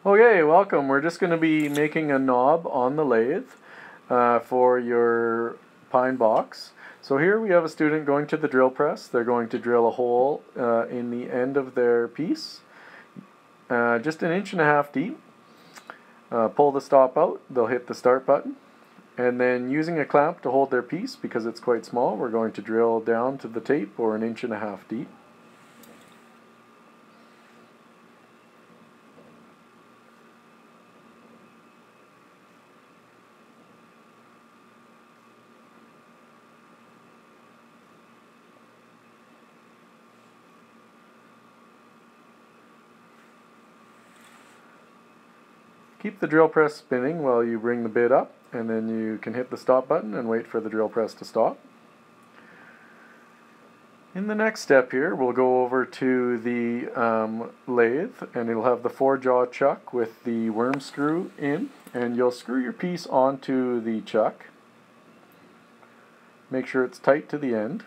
Okay, welcome. We're just going to be making a knob on the lathe for your pine box. So here we have a student going to the drill press. They're going to drill a hole in the end of their piece, just 1.5 inches deep. Pull the stop out, they'll hit the start button, and then using a clamp to hold their piece, because it's quite small, we're going to drill down to the tape, or 1.5 inches deep. Keep the drill press spinning while you bring the bit up, and then you can hit the stop button and wait for the drill press to stop. In the next step here, we'll go over to the lathe, and it'll have the 4-jaw chuck with the worm screw in, and you'll screw your piece onto the chuck. Make sure it's tight to the end.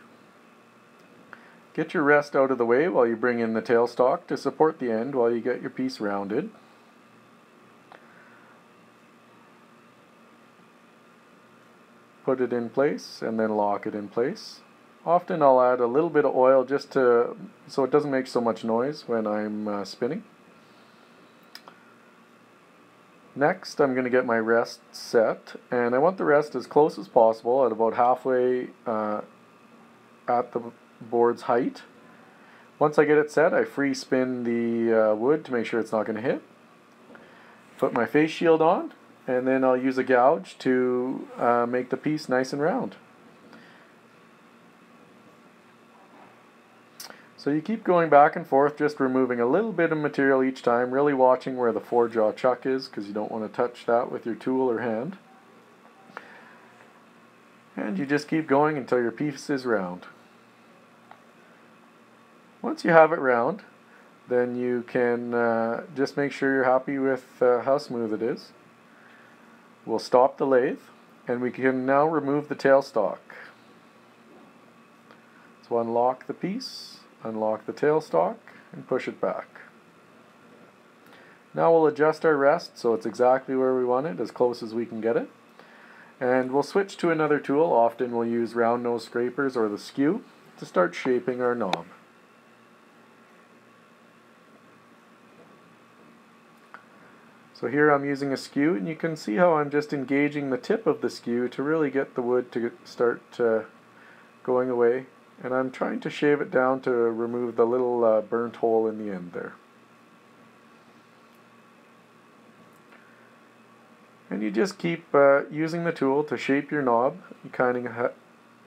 Get your rest out of the way while you bring in the tailstock to support the end while you get your piece rounded. Put it in place and then lock it in place. Often I'll add a little bit of oil just so it doesn't make so much noise when I'm spinning. Next, I'm going to get my rest set, and I want the rest as close as possible at about halfway at the board's height. Once I get it set, I free spin the wood to make sure it's not going to hit. Put my face shield on, and then I'll use a gouge to make the piece nice and round. So you keep going back and forth, just removing a little bit of material each time, really watching where the 4-jaw chuck is, because you don't want to touch that with your tool or hand. And you just keep going until your piece is round. Once you have it round, then you can just make sure you're happy with how smooth it is. We'll stop the lathe, and we can now remove the tailstock. So unlock the piece, unlock the tailstock, and push it back. Now we'll adjust our rest so it's exactly where we want it, as close as we can get it. And we'll switch to another tool. Often we'll use round nose scrapers or the skew to start shaping our knob. So here I'm using a skew, and you can see how I'm just engaging the tip of the skew to really get the wood to start going away. And I'm trying to shave it down to remove the little burnt hole in the end there. And you just keep using the tool to shape your knob, kind of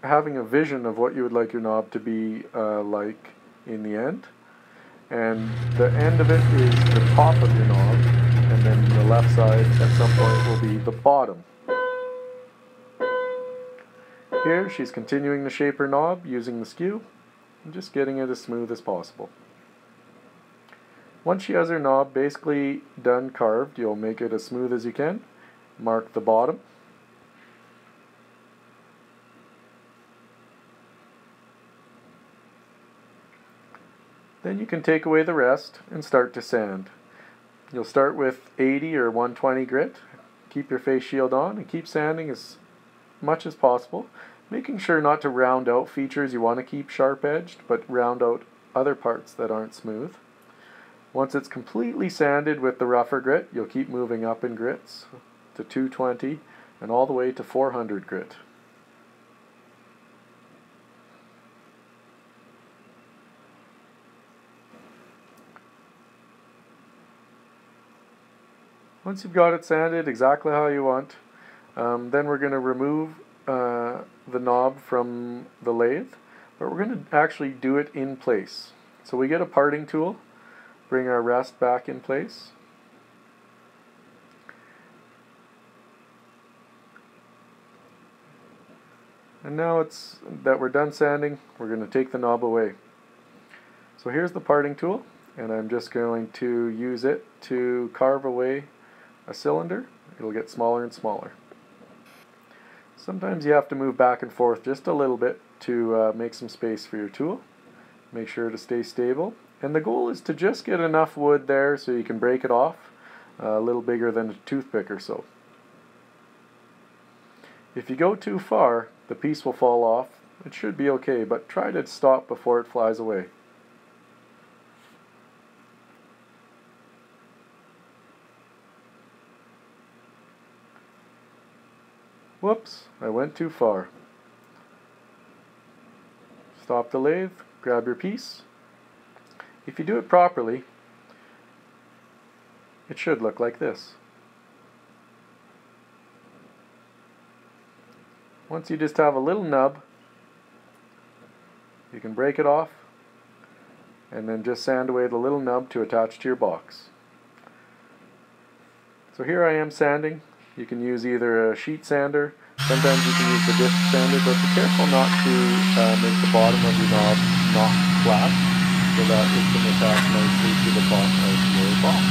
having a vision of what you would like your knob to be like in the end. And the end of it is the top of your knob, and then the left side at some point will be the bottom. Here she's continuing to shape her knob using the skew and just getting it as smooth as possible. Once she has her knob basically done carved, you'll make it as smooth as you can. Mark the bottom. Then you can take away the rest and start to sand. You'll start with 80 or 120 grit. Keep your face shield on and keep sanding as much as possible, making sure not to round out features you want to keep sharp edged, but round out other parts that aren't smooth. Once it's completely sanded with the rougher grit, you'll keep moving up in grits to 220 and all the way to 400 grit. Once you've got it sanded exactly how you want, then we're going to remove the knob from the lathe, but we're going to actually do it in place. So we get a parting tool, bring our rest back in place. And now it's that we're done sanding, we're going to take the knob away. So here's the parting tool, and I'm just going to use it to carve away a cylinder. It'll get smaller and smaller. Sometimes you have to move back and forth just a little bit to make some space for your tool. Make sure to stay stable. And the goal is to just get enough wood there so you can break it off a little bigger than a toothpick or so. If you go too far, the piece will fall off. It should be okay, but try to stop before it flies away. Whoops, I went too far. Stop the lathe, grab your piece. If you do it properly, it should look like this. Once you just have a little nub, you can break it off and then just sand away the little nub to attach to your box. So here I am sanding. You can use either a sheet sander, sometimes you can use the disc sander, but be careful not to make the bottom of your knob not flat so that it can attach nicely to the bottom of your box.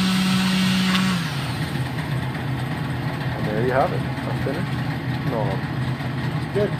And there you have it, a finished knob. Good.